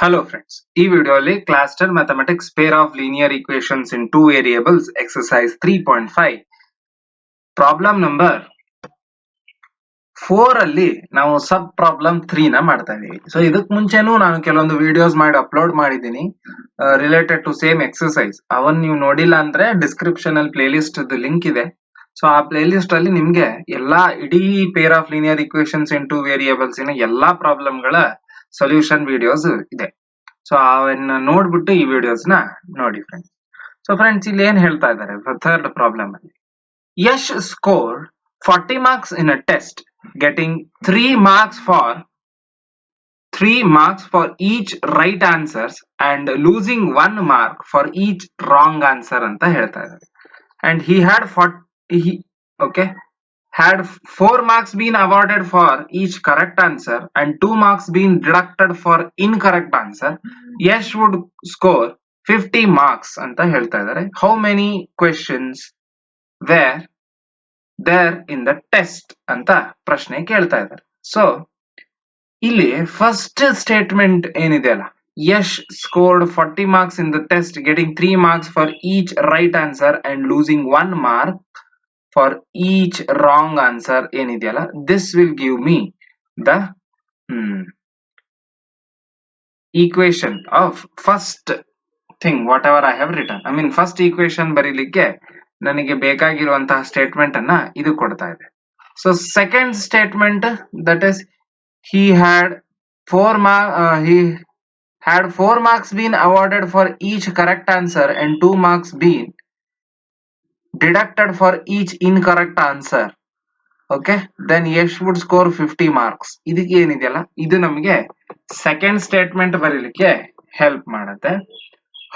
Hello friends, ಈ ವಿಡಿಯೋಲಿ class 10 mathematics pair of linear equations in two variables exercise 3.5 problem number 4 ಅಲ್ಲಿ ನಾವು ಸಬ್ problem 3 ನ ಮಾಡ್ತಾ ಇದೀವಿ. ಸೊ ಇದಕ್ ಮುಂಚೆನೂ ನಾನು ಕೆಲವೊಂದು ವಿಡಿಯೋಸ್ ಮಾಡಿ ಅಪ್ಲೋಡ್ ಮಾಡಿದ್ದೀನಿ ರಿಲೇಟೆಡ್ ಟು ಸೇಮ್ ಎಕ್ಸರ್ಸೈಸ್. ಅವನ್ ನೀವು ನೋಡಿಲ್ಲ ಅಂದ್ರೆ ಡಿಸ್ಕ್ರಿಪ್ಷನ್ ಅಲ್ಲಿ ಪ್ಲೇ ಲಿಸ್ಟ್ ಲಿಂಕ್ ಇದೆ. ಸೊ ಆ ಪ್ಲೇ ಲಿಸ್ಟ್ ಅಲ್ಲಿ ನಿಮ್ಗೆ ಎಲ್ಲಾ ಇಡೀ peer of linear equations in two variables ಇನ ಎಲ್ಲಾ ಪ್ರಾಬ್ಲಮ್ ಗಳ ಸೊಲ್ಯೂಷನ್ ವಿಡಿಯೋಸ್ ಇದೆ. ಸೊ ಅವನ್ನ ನೋಡ್ಬಿಟ್ಟು ಈ ವಿಡಿಯೋಸ್ ನ ನೋಡಿ ಫ್ರೆಂಡ್ಸ್. ಸೊ ಫ್ರೆಂಡ್ಸ್ ಇಲ್ಲಿ ಏನ್ ಹೇಳ್ತಾ ಇದ್ದಾರೆ ಥರ್ಡ್ ಪ್ರಾಬ್ಲಮ್ ಅಲ್ಲಿ, Yash score 40 marks in a test getting 3 marks for each right answers and losing 1 mark for each wrong answer ಅಂತ ಹೇಳ್ತಾ ಇದ್ದಾರೆ. And he had 4 marks been awarded for each correct answer and 2 marks been deducted for incorrect answer, Yash would score 50 marks ಅಂತ ಹೇಳ್ತಾ ಇದ್ದಾರೆ. How many questions were there in the test ಅಂತ ಪ್ರಶ್ನೆ ಕೇಳ್ತಾ ಇದ್ದಾರೆ. ಸೊ ಇಲ್ಲಿ ಫಸ್ಟ್ ಸ್ಟೇಟ್ಮೆಂಟ್ ಏನಿದೆ ಅಲ್ಲ, Yash scored 40 marks in the test getting 3 marks for each right answer and losing 1 mark for each wrong answer ಏನಿದೆಯಲ್ಲ, this will give me the equation of first thing whatever I have written. I mean first equation ಬರೀಲಿಕ್ಕೆ ನನಗೆ ಬೇಕಾಗಿರುವಂತಹ statement ಅನ್ನ ಇದು ಕೊಡ್ತಾ ಇದೆ. So second statement, that is he had 4 marks been awarded for each correct answer and 2 marks been deducted for each incorrect answer. Okay, then Yash would score 50 marks. ಇದಕ್ಕೆ ಏನಿದೆಯಲ್ಲ, ಇದು ನಮಗೆ ಸೆಕೆಂಡ್ ಸ್ಟೇಟ್ಮೆಂಟ್ ಬರೀಲಿಕ್ಕೆ help ಮಾಡುತ್ತೆ.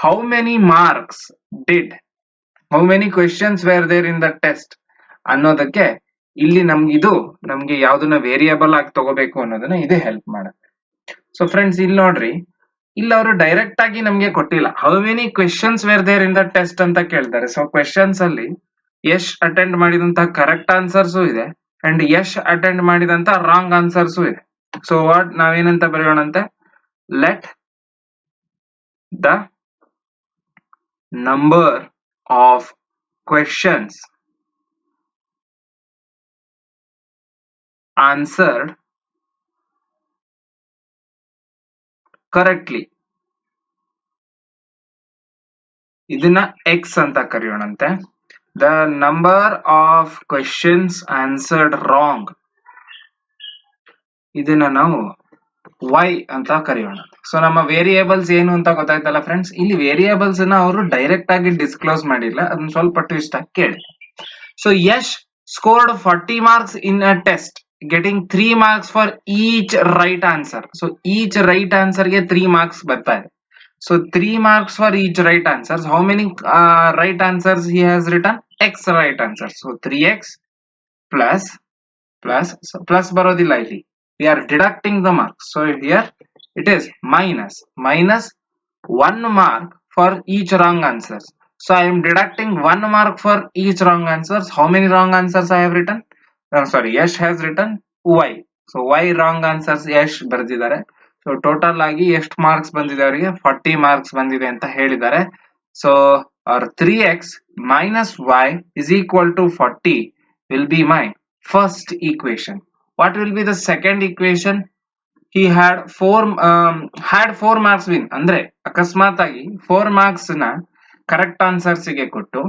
How many questions were there in the test ಅನ್ನೋದಕ್ಕೆ ಇಲ್ಲಿ ನಮ್ಗೆ ಯಾವ್ದನ್ನ ವೇರಿಯೇಬಲ್ ಆಗಿ ತಗೋಬೇಕು ಅನ್ನೋದನ್ನ ಇದು ಹೆಲ್ಪ್ ಮಾಡುತ್ತೆ. ಸೊ ಫ್ರೆಂಡ್ಸ್ ಇಲ್ಲಿ ನೋಡ್ರಿ, ಇಲ್ಲಿ ಅವರು ಡೈರೆಕ್ಟ್ ಆಗಿ ನಮ್ಗೆ ಕೊಟ್ಟಿಲ್ಲ. How many questions were there in the test ಅಂತ ಕೇಳ್ತಾರೆ. ಸೊ ಕ್ವೆಶನ್ಸ್ ಅಲ್ಲಿ ಯಶ್ ಅಟೆಂಡ್ ಮಾಡಿದಂತ ಕರೆಕ್ಟ್ ಆನ್ಸರ್ಸು ಇದೆ ಅಂಡ್ ಯಶ್ ಅಟೆಂಡ್ ಮಾಡಿದಂತ ರಾಂಗ್ ಆನ್ಸರ್ಸು ಇದೆ. ಸೊ ವಾಟ್ ನಾವೇನಂತ ಬರೆಯೋಣಂತೆ, let the number of questions answered correctly, ಇದನ್ನ x ಅಂತ ಕರೆಯೋಣಂತೆ. the number of questions answered wrong, ಇದನ್ನ ನಾವು y ಅಂತ ಕರೆಯೋಣ. ಸೊ ನಮ್ಮ ವೇರಿಯೇಬಲ್ಸ್ ಏನು ಅಂತ ಗೊತ್ತಾಯ್ತಲ್ಲ ಫ್ರೆಂಡ್ಸ್. ಇಲ್ಲಿ ವೇರಿಯೇಬಲ್ಸ್ ನ ಅವರು ಡೈರೆಕ್ಟ್ ಆಗಿ ಡಿಸ್ಕ್ಲೋಸ್ ಮಾಡಿಲ್ಲ, ಅದನ್ನ ಸ್ವಲ್ಪ ಟ್ವಿಸ್ಟ್ ಆಗಿ ಕೇಳಿ. So Yash scored 40 marks in a test getting 3 marks for each right answer. So each right answer ಗೆ 3 marks ಬರ್ತಾ ಇದೆ. So 3 marks for each right answers. How many right answers he has written? X right answers. So 3x plus ಬರೋದಿಲ್ಲ ಇಲ್ಲಿ, we are deducting the marks. So here it is minus 1 mark for each wrong answers. So I am deducting 1 mark for each wrong answers. How many wrong answers I have written? Yash has written y. So y wrong answers Yash ಬರ್ದಿದ್ದಾರೆ. So total ಆಗಿ ಎಷ್ಟು marks ಬಂದಿದೆ ಅವರಿಗೆ? 40 marks ಬಂದಿದೆ ಅಂತ ಹೇಳಿದ್ದಾರೆ. So our 3x minus y is equal to 40 will be my first equation. What will be the second equation? He had 4 marks win, ಅಂದ್ರೆ ಅಕಸ್ಮಾತ್ ಆಗಿ 4 ಮಾರ್ಕ್ಸ್ ನ ಕರೆಕ್ಟ್ ಆನ್ಸರ್ಸ್ ಗೆ ಕೊಟ್ಟು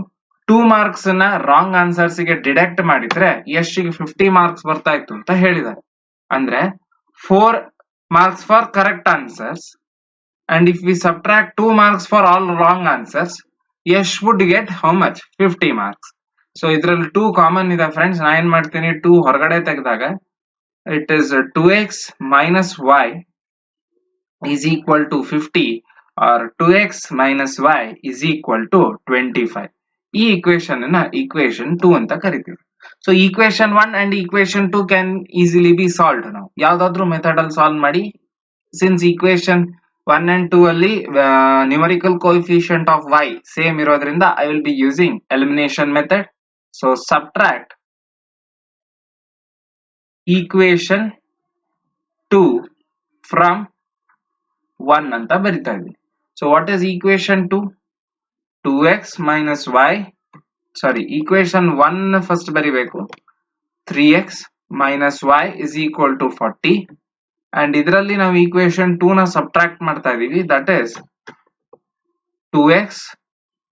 2 ಮಾರ್ಕ್ಸ್ ನ ರಾಂಗ್ ಆನ್ಸರ್ಸ್ ಗೆ ಡಿಡಕ್ಟ್ ಮಾಡಿದ್ರೆ ಯಶ್ಗೆ 50 ಮಾರ್ಕ್ಸ್ ಬರ್ತಾ ಇತ್ತು ಅಂತ ಹೇಳಿದ್ದಾರೆ. ಅಂದ್ರೆ 4 marks for correct answers and if we subtract 2 marks for all wrong answers, Yash would get how much? 50 marks. So ಇದರಲ್ಲಿ 2 ಕಾಮನ್ ಇದೆ ಫ್ರೆಂಡ್ಸ್. ನಾ ಏನ್ ಮಾಡ್ತೀನಿ, 2 ಹೊರಗಡೆ ತೆಗೆದಾಗ it is 2x minus y is equal to 50 or 2x minus y is equal to 25. ಈ equation ಅನ್ನ equation 2 ಅಂತ ಕರಿತೀವಿ. So equation 1 and equation 2 can easily be solved. ನಾವು ಯಾವ್ದಾದ್ರು ಮೆಥಡ್ ಅಲ್ಲಿ ಸಾಲ್ವ್ ಮಾಡಿ, ಸಿನ್ಸ್ equation 1 and 2 ಅಲ್ಲಿ numerical coefficient of y same ಇರೋದ್ರಿಂದ I will be using elimination method. So subtract equation 2 from 1 ಅಂತ ಬರಿತಾ ಇದ್ವಿ. So what is equation 2? 2x minus y, sorry equation 1 first ಬರಿಬೇಕು. 3x minus y is equal to 40 and ಇದರಲ್ಲಿ ನಾವು equation 2 ನ subtract ಮಾಡ್ತಾ ಇದೀವಿ. That is 2x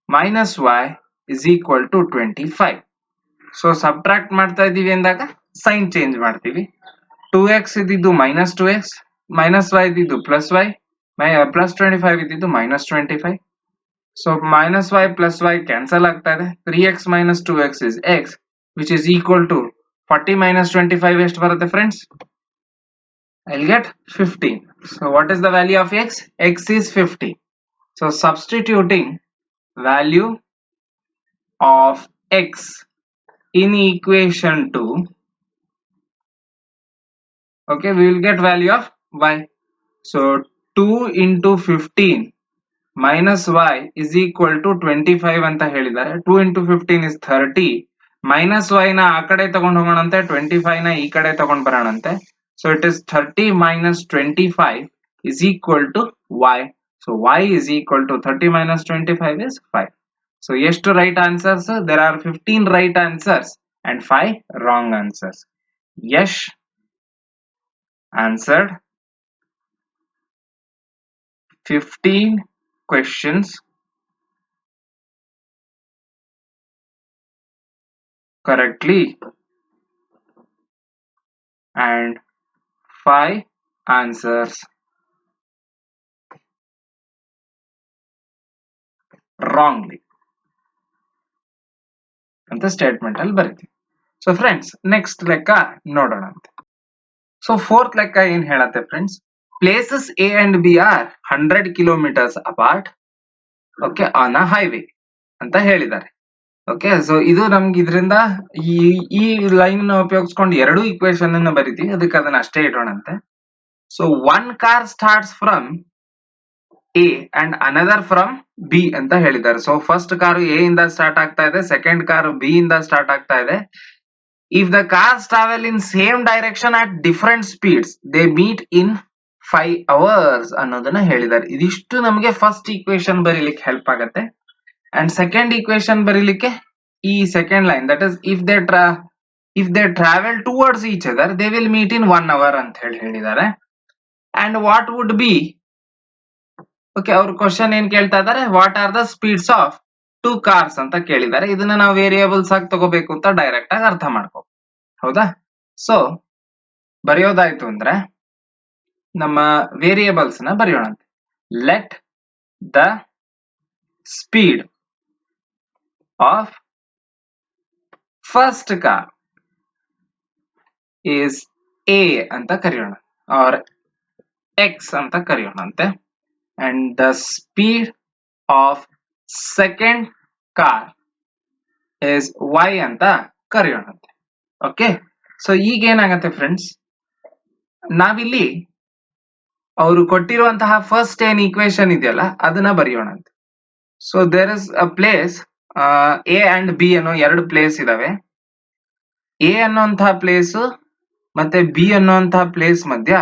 minus y is equal to 25. So subtract ಮಾಡ್ತಾ ಇದೀವಿ ಅಂದಾಗ ಸೈನ್ ಚೇಂಜ್ ಮಾಡ್ತೀವಿ. 2x ಇದ್ದಿದ್ದು minus 2x, minus y ಇದ್ದಿದ್ದು plus y, plus 25 ಇದ್ದಿದ್ದು minus 25. So minus y plus y cancel ಆಗ್ತಾ ಇದೆ. 3x minus 2x is x, which is equal to 40 minus 25 ಎಷ್ಟು ಬರುತ್ತೆ friends? I'll get 15. So what is the value of x? X is 50. So substituting value of x in equation 2, okay, we will get value of y. So 2 into 15 minus y is equal to 25 ಅಂತ ಹೇಳಿದ್ದಾರೆ. 2 into 15 is 30. Minus y ನ ಆ ಕಡೆ ತಗೊಂಡು ಹೋಗೋಣಂತೆ, 25 ನ ಈ ಕಡೆ ತಗೊಂಡು ಬರೋಣಂತೆ. So it is 30 minus 25 is equal to y. So y is equal to 30 minus 25 is 5. So ಎಷ್ಟು right answers? There are 15 right answers and 5 wrong answers. Yash answered 15 questions correctly and 5 answers wrongly ಅಂತ statement ಅಲ್ಲಿ ಬರೀತೀವಿ. So friends next ಲೆಕ್ಕ ನೋಡೋಣ ಅಂತೆ. So fourth ಲೆಕ್ಕ ಏನ್ ಹೇಳತ್ತೆ friends? Places A and B are 100 kilometres apart, okay, on a highway ಅಂತ ಹೇಳಿದ್ದಾರೆ. ಓಕೆ, ಸೊ ಇದು ನಮ್ಗೆ ಇದರಿಂದ ಈ ಲೈನ್ ಉಪಯೋಗಿಸ್ಕೊಂಡು ಎರಡು ಈಕ್ವೇಶನ್ ಅನ್ನು ಬರಿತೀವಿ. ಅದಕ್ಕೆ ಅದನ್ನ ಅಷ್ಟೇ ಇಡೋಣಂತೆ. So one car starts from A and another from B ಅಂತ ಹೇಳಿದ್ದಾರೆ. ಸೊ ಫಸ್ಟ್ ಕಾರು ಎ ಇಂದ ಸ್ಟಾರ್ಟ್ ಆಗ್ತಾ ಇದೆ, ಸೆಕೆಂಡ್ ಕಾರು ಬಿ ಇಂದ ಸ್ಟಾರ್ಟ್ ಆಗ್ತಾ ಇದೆ. If the cars travel in same direction at different speeds they meet in 5 hours ಅನ್ನೋದನ್ನ ಹೇಳಿದ್ದಾರೆ. ಇದಿಷ್ಟು ನಮಗೆ ಫಸ್ಟ್ ಈಕ್ವೇಶನ್ ಬರೀಲಿಕ್ಕೆ ಹೆಲ್ಪ್ ಆಗುತ್ತೆ. ಅಂಡ್ ಸೆಕೆಂಡ್ ಈಕ್ವೇಶನ್ ಬರೀಲಿಕ್ಕೆ ಈ second line, that is if they travel towards each other they will meet in 1 hour ಅಂತ ಹೇಳಿದ್ದಾರೆ. And what would be, okay, ಅವ್ರ ಕ್ವಶನ್ ಏನ್ ಕೇಳ್ತಾ ಇದಾರೆ, what are the speeds of 2 cars ಅಂತ ಕೇಳಿದ್ದಾರೆ. ಇದನ್ನ ನಾವು ವೇರಿಯೇಬಲ್ಸ್ ಆಗಿ ತಗೋಬೇಕು ಅಂತ ಡೈರೆಕ್ಟ್ ಆಗಿ ಅರ್ಥ ಮಾಡ್ಕೋ, ಹೌದಾ? ಸೊ ಬರೆಯೋದಾಯ್ತು ಅಂದ್ರೆ ನಮ್ಮ ವೇರಿಯೇಬಲ್ಸ್ ನ ಬರೆಯೋಣಂತೆ. Let the speed of first car is A ಅಂತ ಕರೆಯೋಣ, ಆರ್ ಎಕ್ಸ್ ಅಂತ ಕರೆಯೋಣಂತೆ. And the speed of second car is y ಅಂತ ಕರೆಯೋಣಂತೆ. ಓಕೆ, ಸೊ ಈಗ ಏನಾಗತ್ತೆ ಫ್ರೆಂಡ್ಸ್, ನಾವಿಲ್ಲಿ ಅವರು ಕೊಟ್ಟಿರುವಂತಹ ಫಸ್ಟ್ ಏನ್ ಈಕ್ವೇಶನ್ ಇದೆಯಲ್ಲ ಅದನ್ನ ಬರೆಯೋಣಂತೆ. So there is a place, A and B ಅನ್ನೋ ಎರಡು ಪ್ಲೇಸ್ ಇದಾವೆ. ಎ ಅನ್ನೋಂತಹ ಪ್ಲೇಸ್ ಮತ್ತೆ ಬಿ ಅನ್ನೋಂತಹ ಪ್ಲೇಸ್ ಮಧ್ಯ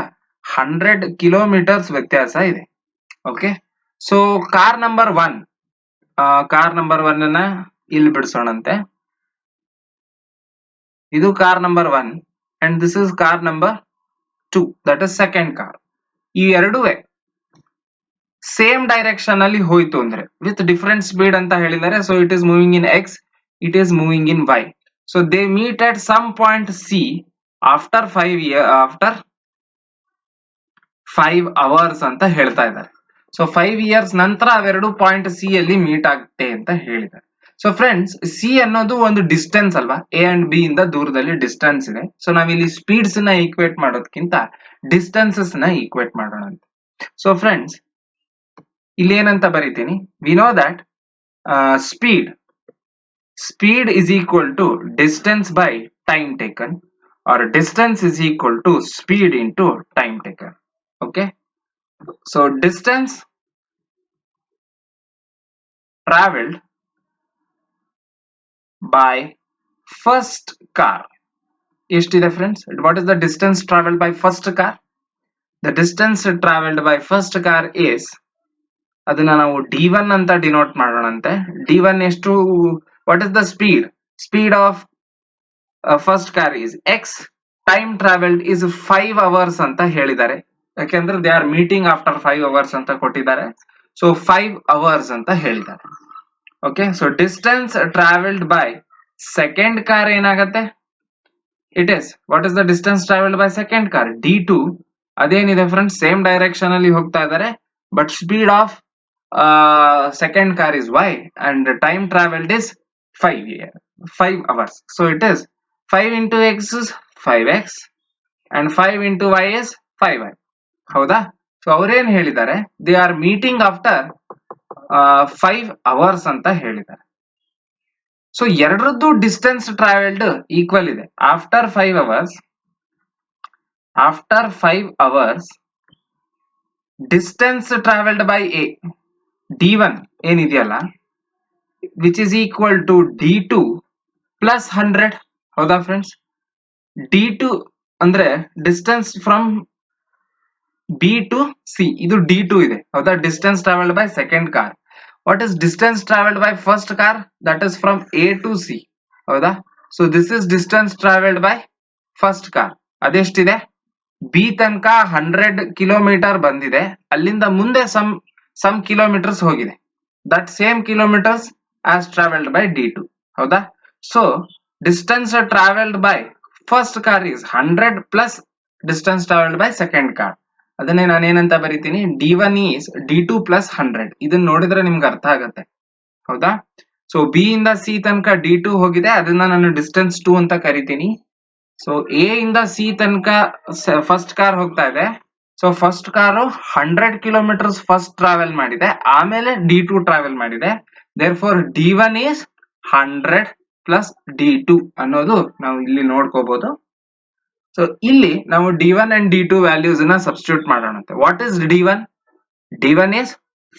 100 ಕಿಲೋಮೀಟರ್ಸ್ ವ್ಯತ್ಯಾಸ ಇದೆ. ಓಕೆ, ಸೊ ಕಾರ್ ನಂಬರ್ 1 ಅನ್ನ ಇಲ್ಲಿ ಬಿಡಿಸೋಣಂತೆ. ಇದು car number 1 and this is car number 2, that is second car. ಈ ಎರಡೂ ಸೇಮ್ ಡೈರೆಕ್ಷನ್ ಅಲ್ಲಿ ಹೋಯ್ತು ಅಂದ್ರೆ ವಿತ್ ಡಿಫರೆಂಟ್ ಸ್ಪೀಡ್ ಅಂತ ಹೇಳಿದ್ದಾರೆ. So it is moving in X, it is moving in Y. So they meet at some point C after 5 hours ಅಂತ ಹೇಳ್ತಾ ಇದ್ದಾರೆ. ಸೊ 5 years ನಂತರ ಅವೆರಡು ಪಾಯಿಂಟ್ ಸಿ ಅಲ್ಲಿ ಮೀಟ್ ಆಗುತ್ತೆ ಅಂತ ಹೇಳಿದ್ದಾರೆ. ಸೊ ಫ್ರೆಂಡ್ಸ್, ಸಿ ಅನ್ನೋದು ಒಂದು ಡಿಸ್ಟೆನ್ಸ್ ಅಲ್ವಾ, ಎ ಅಂಡ್ ಬಿ ಇಂದ ದೂರದಲ್ಲಿ ಡಿಸ್ಟೆನ್ಸ್ ಇದೆ. ಸೊ ನಾವಿಲ್ಲಿ ಸ್ಪೀಡ್ಸ್ ನ ಈಕ್ವೇಟ್ ಮಾಡೋದಕ್ಕಿಂತ ಡಿಸ್ಟೆನ್ಸಸ್ ನ ಈಕ್ವೇಟ್ ಮಾಡೋಣ ಅಂತ. ಸೊ ಫ್ರೆಂಡ್ಸ್, ಇಲ್ಲಿ ಏನಂತ ಬರೀತೀನಿ, we know that speed is equal to distance by time taken, or distance is equal to speed into time taken. Okay, so distance traveled by first car ಎಷ್ಟಿದೆ friends? What is the distance traveled by first car? the distance traveled by first car is, ಅದನ್ನ ನಾವು d1 ಅಂತ denote ಮಾಡೋಣಂತೆ. d1 ಎಷ್ಟು, what is the speed of first car is x, time traveled is 5 hours ಅಂತ ಹೇಳಿದ್ದಾರೆ. ಯಾಕೆಂದ್ರೆ they are meeting after 5 hours ಅಂತ ಕೊಟ್ಟಿದ್ದಾರೆ. So 5 hours ಅಂತ ಹೇಳಿದ್ದಾರೆ. Okay, so distance traveled by second car ಏನಾಗತ್ತೆ, it is, what is the distance traveled by second car, d2. ಅದೇನಿದೆ friends, same direction ಅಲ್ಲಿ ಹೋಗ್ತಾ ಇದ್ದಾರೆ, but speed of second car is y and time traveled is 5 hours. So it is 5 into x is 5x and 5 into y is 5y. ಹೌದಾ? So ಅವ್ರೇನ್ ಹೇಳಿದ್ದಾರೆ, they are meeting after 5 hours ಅಂತ ಹೇಳಿದ್ದಾರೆ. So ಎರಡರದ್ದು distance travelled equal ಇದೆ. After 5 hours distance travelled by a, d1 ಏನಿದೆಯಲ್ಲ, which is equal to d2 plus 100. ಹೌದಾ friends? d2 ಅಂದ್ರೆ distance from b to c, ಇದು d2 ಇದೆ. ಹೌದಾ? Distance travelled by second car. What is distance travelled by first car? That is from a to c. ಹೌದಾ? So this is distance travelled by first car. ಅದೆಷ್ಟಿದೆ? B ತನಕ 100 kilometre ಬಂದಿದೆ, ಅಲ್ಲಿಂದ ಮುಂದೆ some kilometres ಹೋಗಿದೆ. That same kilometres as travelled by d2. ಹೌದಾ? So distance travelled by first car is 100 plus distance travelled by second car. ಅದನ್ನೇ ನಾನೇನಂತ ಬರೀತೀನಿ, d1 ಈಸ್ d2 ಪ್ಲಸ್ 100. ಇದನ್ನ ನೋಡಿದ್ರೆ ನಿಮ್ಗೆ ಅರ್ಥ ಆಗತ್ತೆ. ಹೌದಾ? ಸೊ ಬಿ ಇಂದ ಸಿ ತನಕ d2 ಹೋಗಿದೆ, ಅದನ್ನ ನಾನು ಡಿಸ್ಟೆನ್ಸ್ 2 ಅಂತ ಕರಿತೀನಿ. ಸೊ ಎ ಇಂದ ಸಿ ತನಕ ಫಸ್ಟ್ ಕಾರ್ ಹೋಗ್ತಾ ಇದೆ. So first car 100 kilometres first travel ಮಾಡಿದೆ, ಆಮೇಲೆ d2 ಟ್ರಾವೆಲ್ ಮಾಡಿದೆ. There for d1 is 100 plus d2 ಅನ್ನೋದು ನಾವು ಇಲ್ಲಿ ನೋಡ್ಕೋಬಹುದು. ಸೊ ಇಲ್ಲಿ ನಾವು d1 ಅಂಡ್ d2 ವ್ಯಾಲ್ಯೂಸ್ ನ ಸಬ್ಸ್ಟಿಟ್ಯೂಟ್ ಮಾಡೋಣಂತೆ. What is d1? d1 is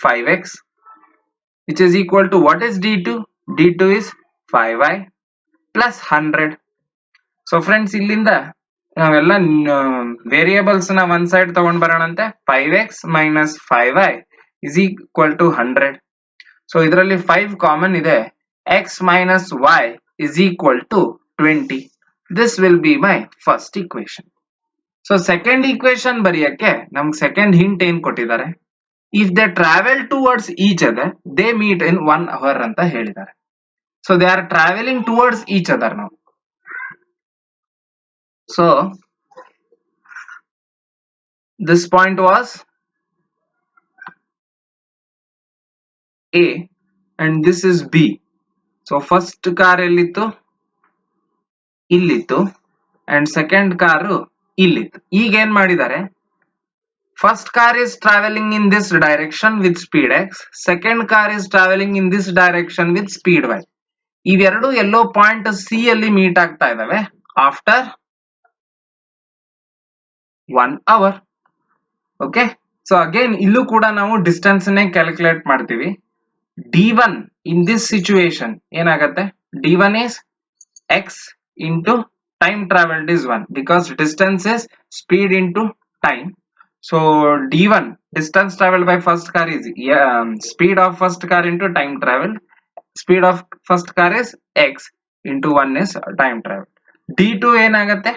5x which is equal to what is d2? d2 is 5y plus 100. So friends, ಇಲ್ಲಿಂದ ನಾವೆಲ್ಲ variables ನ ಒಂದ್ ಸೈಡ್ ತಗೊಂಡ್ ಬರೋಣಂತೆ. 5x minus 5y is equal to 100. So ಇದರಲ್ಲಿ 5 common ಇದೆ. x minus y is equal to 20. This will be my first equation. So second equation ಬರೆಯಕ್ಕೆ ನಮ್ಗೆ second hint ಏನ್ ಕೊಟ್ಟಿದ್ದಾರೆ, if they travel towards each other they meet in 1 hour ಅಂತ ಹೇಳಿದ್ದಾರೆ. So they are travelling towards each other ನಾವು. So this point was A and this is B. So first car ಎಲ್ಲಿತ್ತು? ಇಲ್ಲಿತ್ತು. And second car ಇಲ್ಲಿತ್ತು. ಈಗ ಏನ್ ಮಾಡಿದ್ದಾರೆ, first car is travelling in this direction with speed x, second car is travelling in this direction with speed y. ಇವೆರಡು ಎಲ್ಲೋ point C ಅಲ್ಲಿ meet ಆಗ್ತಾ ಇದಾವೆ after 1 hour. Okay, so again ಇಲ್ಲೂ ಕೂಡ ನಾವು ಡಿಸ್ಟೆನ್ಸ್ ನೇ ಕ್ಯಾಲ್ಕುಲೇಟ್ ಮಾಡ್ತೀವಿ. d1 in this situation ಏನಾಗತ್ತೆ, d1 is x into time traveled is 1 because distance is speed into time. So d1 distance traveled by first car is speed of first car into time traveled. Speed of first car is x into 1 is time traveled. d2 ಏನಾಗತ್ತೆ,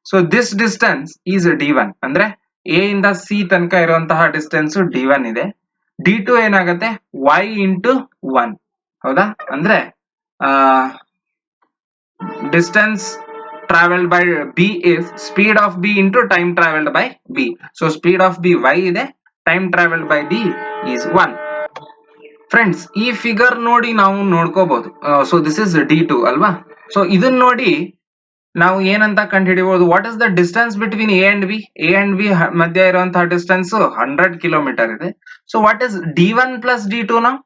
so this distance is d1 ಅಂದ್ರೆ a ಇಂದ c ತನಕ ಇರುವಂತಹ distance d1 ಇದೆ. d2 ಏನಾಗತ್ತೆ, y into 1. ಹೌದಾ? ಅಂದ್ರೆ distance traveled by b is speed of b into time traveled by b. So speed of b y ಇದೆ, time traveled by b is 1. Friends, ಈ figure ನೋಡಿ ನಾವು ನೋಡ್ಕೋಬಹುದು. ಸೊ ದಿಸ್ ಇಸ್ d2 ಅಲ್ವಾ? So ಇದನ್ನ ನೋಡಿ ನಾವು ಏನಂತ ಕಂಡುಹಿಡಿಯಬಹುದು, what is the distance between A and B? A and B ಮಧ್ಯ ಇರುವಂತಹ ಡಿಸ್ಟೆನ್ಸ್ 100 ಕಿಲೋಮೀಟರ್ ಇದೆ. So what is d1 plus d2 ನಾವು?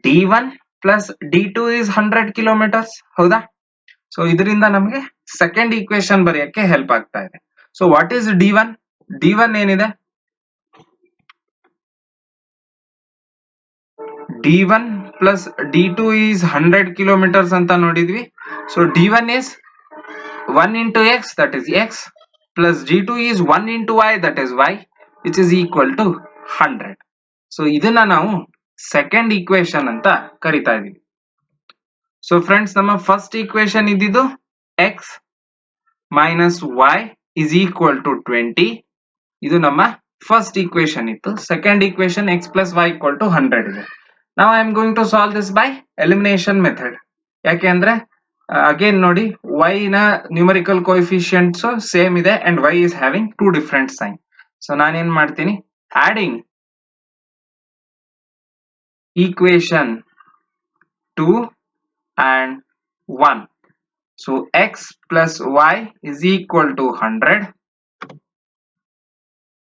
d1 plus d2 is 100 kilometres. ಹೌದಾ? ಸೊ ಇದರಿಂದ ನಮಗೆ ಸೆಕೆಂಡ್ ಈಕ್ವೇಶನ್ ಬರೆಯಕ್ಕೆ ಹೆಲ್ಪ್ ಆಗ್ತಾ ಇದೆ. So what is d1? d1 ಏನಿದೆ, d1 plus d2 is 100 kilometres ಅಂತ ನೋಡಿದ್ವಿ. So d1 is 1 into x, that is x, plus g2 is 1 into y, that is y, which is equal to 100. So ಇದನ್ನ ನಾವು second equation ಅಂತ ಕರಿತಾ ಇದೀವಿ. So friends, ನಮ್ಮ first equation ಇದ್ದಿದ್ದು x minus y is equal to 20. ಇದು ನಮ್ಮ first equation ಇತ್ತು. Second equation x plus y equal to 100 ಇದೆ. Now I am going to solve this by elimination method. ಯಾಕೆ ಅಂದ್ರೆ ಅಗೇನ್ ನೋಡಿ, y ನ ನ್ಯೂಮರಿಕಲ್ ಕೋಎಫಿಷಿಯಂಟ್ಸ್ ಸೇಮ್ ಇದೆ and y is having two different sign. So ನಾನೇನ್ ಮಾಡ್ತೀನಿ, adding equation 2 and 1. So x plus y is equal to 100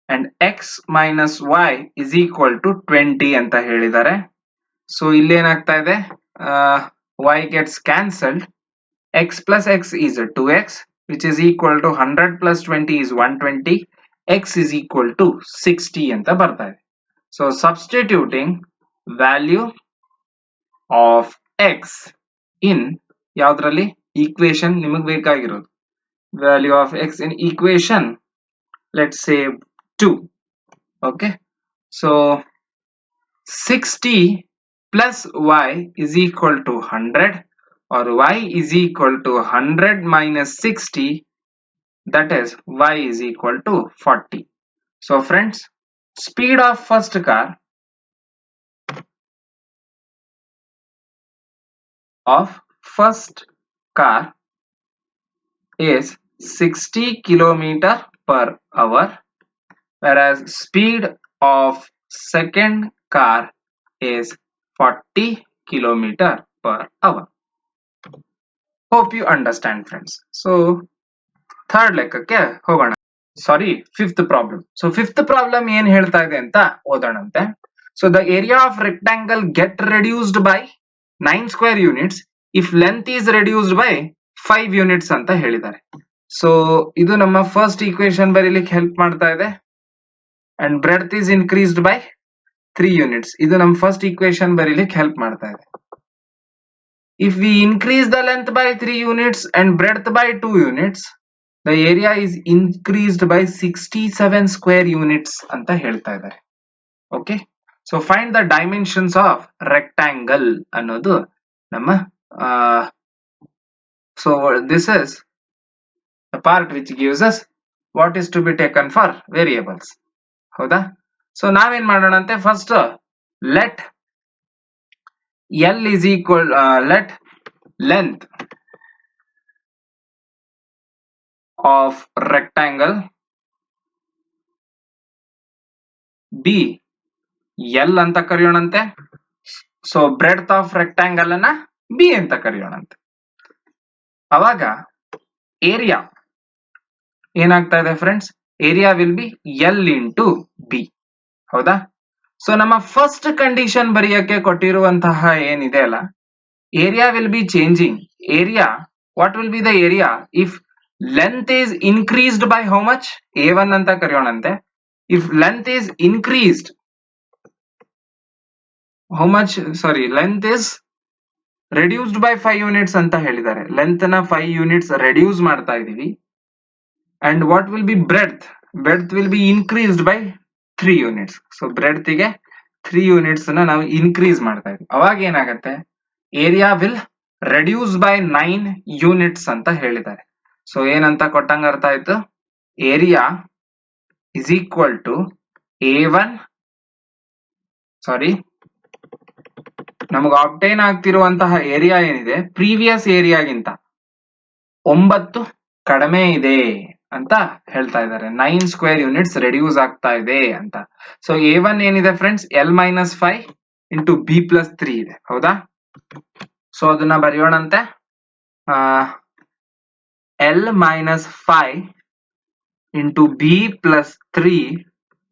and x minus y is equal to 20 ಅಂತ ಹೇಳಿದ್ದಾರೆ. So ಇಲ್ಲಿ ಏನಾಗ್ತಾ ಇದೆ, y gets cancelled. X plus x is 2x, which is equal to 100 plus 20 is 120. X is equal to 60 ಅಂತ ಬರ್ತಾ ಇದೆ. So substituting value of x in ಯಾವ್ದ್ರಲ್ಲಿ, equation ನಿಮಗೆ ಬೇಕಾಗಿರೋದು value of x in equation, let's say 2. Okay, so 60 plus y is equal to 100, or y is equal to 100 minus 60, that is y is equal to 40. So friends, speed of first car is 60 kilometer per hour, whereas speed of second car is 40 kilometer per hour. Hope you understand, friends. So third ಲೆಕ್ಕಕ್ಕೆ ಹೋಗೋಣ. ಸಾರಿ, fifth problem. So fifth problem ಏನ್ ಹೇಳ್ತಾ ಇದೆ ಅಂತ ಓದೋಣಂತೆ. So the area of rectangle get reduced by 9 square units if length is reduced by 5 units ಅಂತ ಹೇಳಿದ್ದಾರೆ. So ಇದು ನಮ್ಮ ಫಸ್ಟ್ ಈಕ್ವೇಶನ್ ಬರೀಲಿಕ್ಕೆ ಹೆಲ್ಪ್ ಮಾಡ್ತಾ ಇದೆ. and breadth is increased by 3 units. ಇದು ನಮ್ಮ ಫಸ್ಟ್ ಈಕ್ವೇಶನ್ ಬರೀಲಿಕ್ಕೆ ಹೆಲ್ಪ್ ಮಾಡ್ತಾ ಇದೆ. If we increase the length by 3 units and breadth by 2 units, the area is increased by 67 square units ಅಂತ ಹೇಳ್ತಾ ಇದ್ದಾರೆ. Okay, so find the dimensions of rectangle ಅನ್ನೋದು ನಮ್ಮ so this is the part which gives us what is to be taken for variables. ಹೌದಾ? So ನಾವೇನ್ ಮಾಡೋಣ ಅಂತೆ, first let L is equal let length of rectangle be L ಅಂತ ಕರೆಯೋಣಂತೆ. So breadth of rectangle ಅನ್ನ B ಅಂತ ಕರೆಯೋಣಂತೆ. ಅವಾಗ ಏರಿಯಾ ಏನಾಗ್ತಾ ಇದೆ friends, area will be L into B. ಹೌದಾ? ಸೊ ನಮ್ಮ ಫಸ್ಟ್ ಕಂಡೀಷನ್ ಬರೆಯಕ್ಕೆ ಕೊಟ್ಟಿರುವಂತಹ ಏನಿದೆ ಅಲ್ಲ, area will be changing. Area, what will be the area if length is increased by how much, A1 ಅಂತ ಕರೆಯೋಣಂತೆ. If length is increased how much, sorry, length is reduced by 5 units ಅಂತ ಹೇಳಿದ್ದಾರೆ. Length ನ 5 units reduce ಮಾಡ್ತಾ ಇದೀವಿ. And what will B breadth, breadth will be increased by 3 units. So breadth ಗೆ 3 units ನ ನಾವು ಇನ್ಕ್ರೀಸ್ ಮಾಡ್ತಾ ಇದೀವಿ. ಅವಾಗ ಏನಾಗುತ್ತೆ, area will reduce by 9 units ಅಂತ ಹೇಳಿದ್ದಾರೆ. ಸೊ ಏನಂತ ಕೊಟ್ಟಂಗ ಅರ್ಥ ಆಯ್ತು, area is equal to A1, sorry, ನಮಗೆ ಆಬ್ಟೈನ್ ಆಗ್ತಿರುವಂತಹ ಏರಿಯಾ ಏನಿದೆ ಪ್ರೀವಿಯಸ್ ಏರಿಯಾಗಿಂತ 9 ಕಡಿಮೆ ಇದೆ ಅಂತ ಹೇಳ್ತಾ ಇದ್ದಾರೆ. 9 ಸ್ಕ್ವೇರ್ ಯೂನಿಟ್ಸ್ ರೆಡ್ಯೂಸ್ ಆಗ್ತಾ ಇದೆ ಅಂತ. ಸೊ A1 ಏನಿದೆ friends, L minus 5 into B plus 3 ಇದೆ. ಹೌದಾ? ಸೊ ಅದನ್ನ ಬರೆಯೋಣಂತೆ. L minus 5 into B plus 3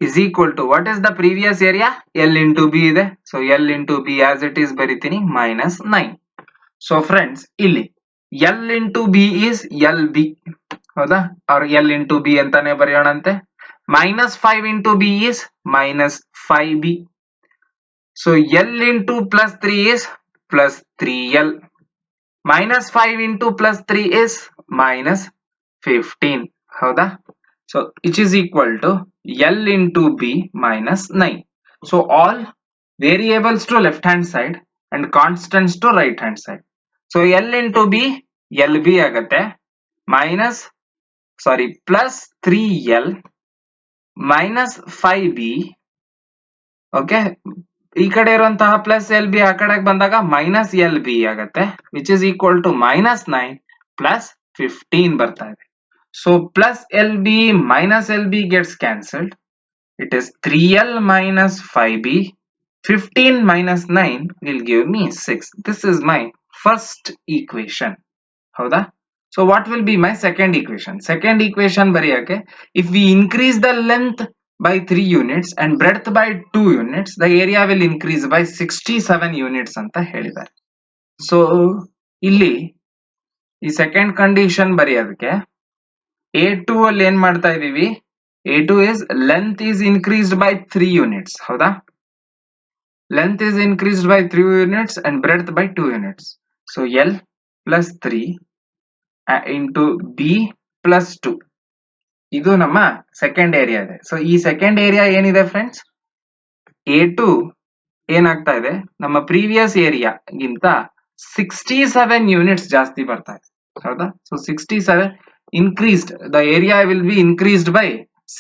is equal to, what is the previous area? L into B ಇದೆ. So L into B as it is ಬರಿತೀನಿ, minus 9. So friends, ಇಲ್ಲಿ L into B is LB. ಹೌದಾ? or L into B ಅಂತಾನೆ ಬರೆಯೋಣಂತೆ. minus 5 into B is minus 5B. So L into plus 3 is plus 3L. minus 5 into plus 3 is minus 15. ಹೌದಾ? So which is equal to L into B minus 9. So all variables to left hand side and constants to right hand side. So L into B LB ಆಗತ್ತೆ minus plus 3L minus 5B. Okay, ಈ ಕಡೆ ಇರುವಂತಹ plus L B ಆ ಕಡೆಗೆ ಬಂದಾಗ minus L B ಆಗತ್ತೆ, which is equal to minus 9 plus 15 ಬರ್ತಾ ಇದೆ. So plus LB minus LB gets cancelled. It is 3L minus 5B. 15 minus 9 will give me 6. This is my first equation. ಹೌದಾ? So what will be my second equation? Second equation ಬರೆಯಕ್ಕೆ, if we increase the length by 3 units and breadth by 2 units, the area will increase by 67 units ಅಂತ ಹೇಳಿದ್ದಾರೆ. So ಇಲ್ಲಿ ಈ second condition ಬರೆಯೋದಕ್ಕೆ A2 ಅಲ್ಲಿ ಏನ್ ಮಾಡ್ತಾ ಇದೀವಿ, A2 is length is increased by 3 units. ಹೌದಾ? Length is increased by 3 units and breadth by 2 units. So L plus 3 into B plus 2. ಇದು ನಮ್ಮ ಸೆಕೆಂಡ್ ಏರಿಯಾ ಇದೆ. ಸೊ ಈ ಸೆಕೆಂಡ್ ಏರಿಯಾ ಏನಿದೆ ಫ್ರೆಂಡ್ಸ್, A2 ಏನಾಗ್ತಾ ಇದೆ, ನಮ್ಮ ಪ್ರೀವಿಯಸ್ ಏರಿಯಾಗಿಂತ 67 ಯೂನಿಟ್ಸ್ ಜಾಸ್ತಿ ಬರ್ತಾ ಇದೆ. ಹೌದಾ? So 67 increased, the area will be increased by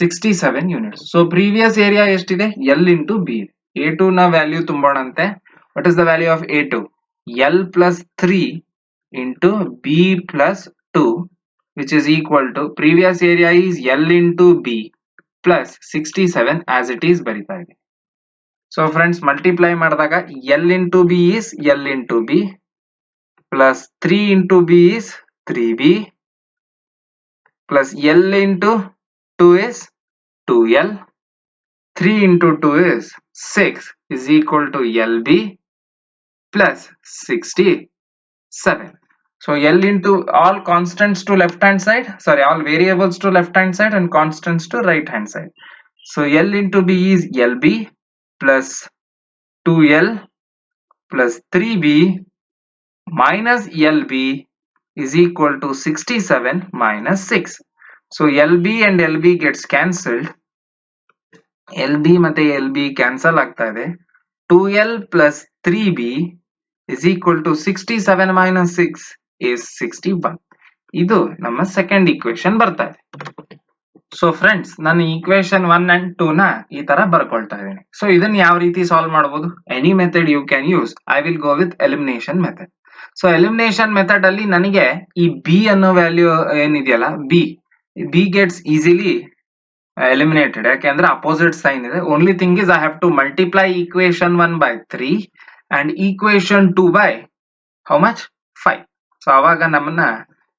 67 units. So previous area ಎಷ್ಟಿದೆ, L into B. A2 ನ value ತುಂಬೋಣಂತೆ. What is the value of A2? L plus 3 into B plus 2, which is equal to previous area is L into B plus 67 as it is ಬರಿತಾ ಇದೆ. So friends, multiply ಮಾಡಿದಾಗ L into B is L into B plus 3 into B is 3B plus L into 2 is 2L, 3 into 2 is 6 is equal to LB plus 67. So L into all constants to left hand side, all variables to left hand side and constants to right hand side. So L into B is LB plus 2L plus 3B minus LB is equal to 67 minus 6. So LB and LB gets cancelled. LB ಮತ್ತೆ LB cancel ಆಗ್ತಾ ಇದೆ. 2L plus 3B is equal to 67 minus 6 is 61. ಇದು ನಮ್ಮ second equation ಬರ್ತಾ ಇದೆ. So friends, ನಾನು equation 1 and 2 ನ ಈ ತರ ಬರ್ಕೊಳ್ತಾ ಇದ್ದೀನಿ. ಸೊ ಇದನ್ನ ಯಾವ ರೀತಿ ಸಾಲ್ವ್ ಮಾಡಬಹುದು? Any method you can use. I will go with elimination method. So elimination method ಅಲ್ಲಿ ನನಗೆ ಈ ಬಿ ಅನ್ನೋ ವ್ಯಾಲ್ಯೂ ಏನಿದೆಯಲ್ಲ, ಬಿ ಗೆಟ್ಸ್ ಈಸಿಲಿ ಎಲಿಮಿನೇಟೆಡ್. ಯಾಕೆಂದ್ರೆ ಅಪೋಸಿಟ್ ಸೈನ್ ಇದೆ. Only thing is I have to multiply equation 1 by 3 and equation 2 by how much? 5. So ಅವಾಗ ನಮ್ಮನ್ನ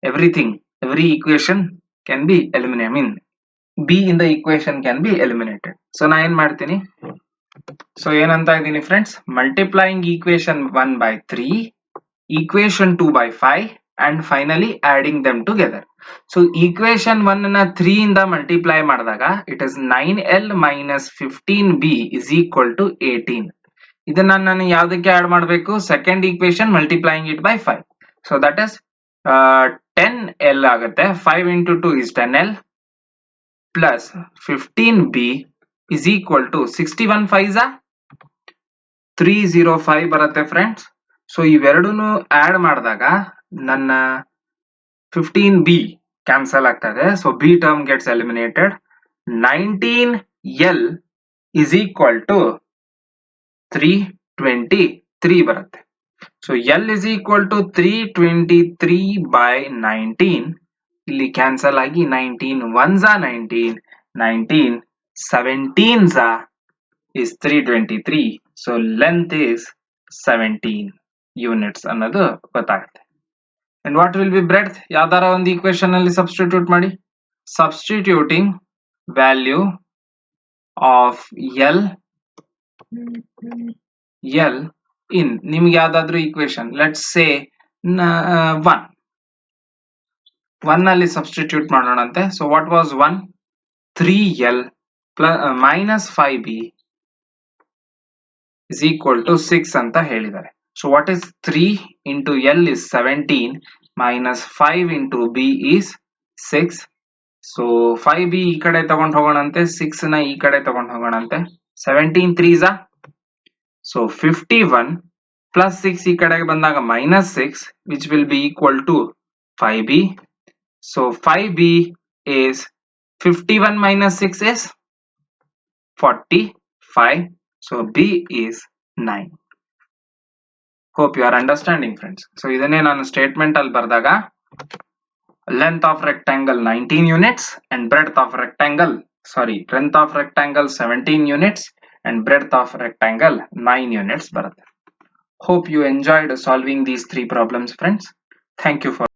every equation can be eliminated. I mean b in the equation can be eliminated. So ನಾ ಏನ್ ಮಾಡ್ತೀನಿ, so ಏನಂತ ಇದೀನಿ friends, multiplying equation 1 by 3, equation 2 by 5 and finally adding them together. So equation 1 ನ 3 ಇಂದ multiply ಮಾಡಿದಾಗ it is 9L minus 15B is equal to 18. ಇದನ್ನ ನಾನು ಯಾವ್ದಕ್ಕೆ ಆಡ್ ಮಾಡಬೇಕು? Second equation multiplying it by 5. So that is 10L ಆಗುತ್ತೆ. 5 into 2 is 10L plus 15B is equal to 61 5s 305 ಬರುತ್ತೆ friends. So ಇವೆರಡನ್ನು ಆಡ್ ಮಾಡಿದಾಗ ನನ್ನ 15B ಕ್ಯಾನ್ಸಲ್ ಆಗ್ತದೆ. So B term gets eliminated. 19L is equal to 323 ಬರುತ್ತೆ. So L is equal to 323 by 19. ಇಲ್ಲಿ cancel ಆಗಿ 19 1s 19, 19 17s is 323. So length is 17 units ಅನ್ನೋದು ಗೊತ್ತಾಗುತ್ತೆ. And what will be breadth? ಯಾವ್ದಾರ ಒಂದು ಈಕ್ವೇಶನ್ ಅಲ್ಲಿ substitute ಮಾಡಿ. Substituting value of L in ನಿಮ್ಗೆ ಯಾವ್ದಾದ್ರು ಈಕ್ವೇಶನ್, ಲೆಟ್ಸ್ ಸೇ 1 ಅಲ್ಲಿ ಸಬ್ಸ್ಟಿಟ್ಯೂಟ್ ಮಾಡೋಣಂತೆ. So what was 1? 3L minus 5B is equal to 6 ಅಂತ ಹೇಳಿದ್ದಾರೆ. So what is 3 into L is 17 minus 5 into B is 6. So 5b ಈ ಕಡೆ ತಗೊಂಡು ಹೋಗೋಣಂತೆ, 6 ನ ಈ ಕಡೆ ತಗೊಂಡು ಹೋಗೋಣಂತೆ. 17 3s ಸೊ 51 plus 6 ಈ ಕಡೆಗೆ ಬಂದಾಗ -6 which will be equal to 5b. So 5b is 51 minus 6 is 45. So b is 9. Hope you are understanding, friends. So ಇದನ್ನೇ ನಾನು ಸ್ಟೇಟ್ಮೆಂಟ್ ಅಲ್ಲಿ ಬರೆದಾಗ length of rectangle 19 units and breadth of rectangle, length of rectangle 17 units and breadth of rectangle 9 units ಬರುತ್ತೆ. Hope you enjoyed solving these three problems, friends. Thank you for